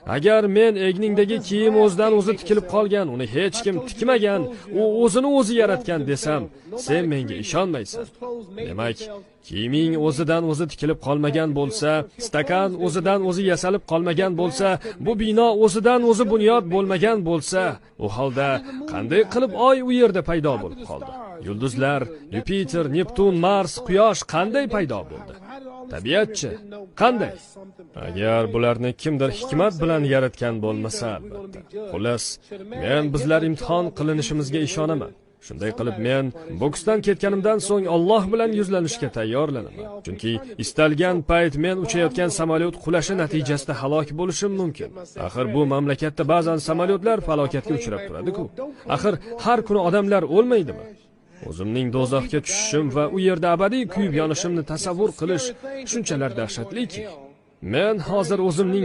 Agar men egningdagi kiyim o'zidan o'zi tikilib qolgan, uni hech kim tikmagan, u o'zini o'zi yaratgan desam, sen menga ishonmaysan. Demak, kiyiming o'zidan o'zi tikilib qolmagan bo'lsa, stakan o'zidan o'zi yasalib qolmagan bo'lsa, bu bino o'zidan o'zi bunyod bo'lmagan bo'lsa, u holda qanday qilib oy u yerda paydo bo'lib qoldi? Yulduzlar, Yupiter, Neptun, Mars, Quyosh qanday paydo bo'ldi? Tabiatchi qanday? Agar bularni kimdir hikmat bilan yaratgan bo'lmasa, albatta. Xullas, men bizlar imtihon qilinishimizga ishonaman. Shunday qilib men boksdan ketganimdan so'ng Alloh bilan yuzlanishga tayyorlanaman. Chunki istalgan payt men uchayotgan samolyot qulashi natijasida halok bo'lishim mumkin. Axir bu mamlakatda ba'zan samolyotlar falokatga uchrab turadi-ku. Axir har kuni odamlar o'lmaydimi? O'zimning do'zaxga tushishim va u yerda abadiy kuyib yonishimni tasavvur qilish shunchalar dahshatliki. Men hozir o'zimning